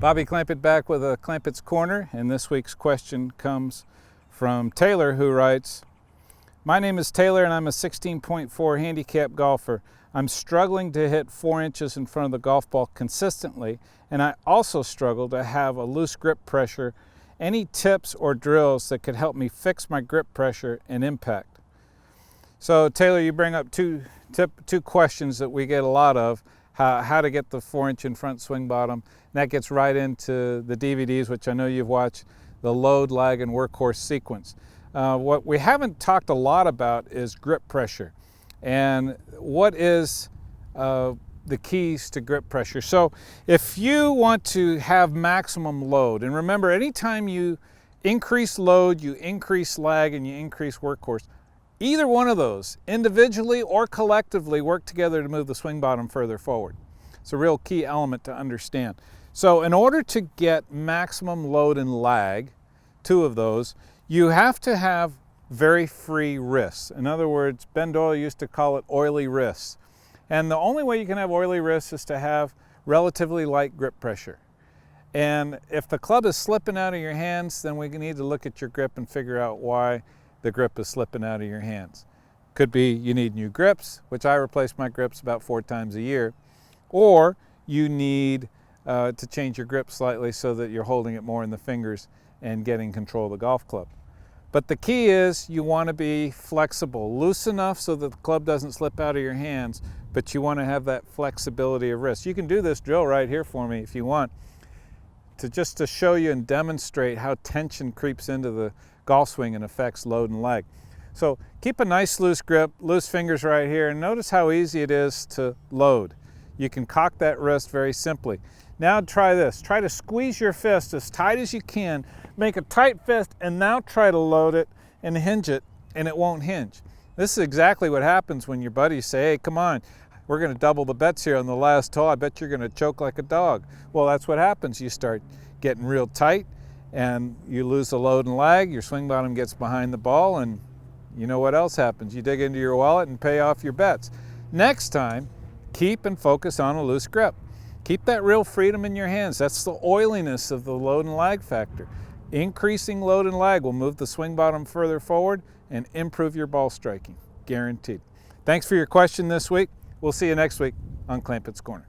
Bobby Clampett back with a Clampett's Corner, and this week's question comes from Taylor, who writes, "My name is Taylor and I'm a 16.4 handicap golfer. I'm struggling to hit 4 inches in front of the golf ball consistently, and I also struggle to have a loose grip pressure. Any tips or drills that could help me fix my grip pressure and impact?" So Taylor, you bring up two questions that we get a lot of. How to get the 4-inch in front swing bottom. And that gets right into the DVDs, which I know you've watched, the load, lag, and workhorse sequence. What we haven't talked a lot about is grip pressure and what is the keys to grip pressure. So if you want to have maximum load, and remember, anytime you increase load, you increase lag, and you increase workhorse, either one of those, individually or collectively, work together to move the swing bottom further forward. It's a real key element to understand. So in order to get maximum load and lag, two of those, you have to have very free wrists. In other words, Ben Doyle used to call it oily wrists. And the only way you can have oily wrists is to have relatively light grip pressure. And if the club is slipping out of your hands, then we need to look at your grip and figure out why the grip is slipping out of your hands. Could be you need new grips, which I replace my grips about 4 times a year, or you need to change your grip slightly so that you're holding it more in the fingers and getting control of the golf club. But the key is you want to be flexible, loose enough so that the club doesn't slip out of your hands, but you want to have that flexibility of wrist. You can do this drill right here for me if you want, just to show you and demonstrate how tension creeps into the golf swing and affects load and lag. So keep a nice loose grip, loose fingers right here, and notice how easy it is to load. You can cock that wrist very simply. Now try this. Try to squeeze your fist as tight as you can, make a tight fist, and now try to load it and hinge it, and it won't hinge. This is exactly what happens when your buddies say, "Hey, come on, we're going to double the bets here on the last hole. I bet you're going to choke like a dog." Well, that's what happens. You start getting real tight, and you lose the load and lag, your swing bottom gets behind the ball, and you know what else happens. You dig into your wallet and pay off your bets. Next time, keep and focus on a loose grip. Keep that real freedom in your hands. That's the oiliness of the load and lag factor. Increasing load and lag will move the swing bottom further forward and improve your ball striking, guaranteed. Thanks for your question this week. We'll see you next week on Clampett's Corner.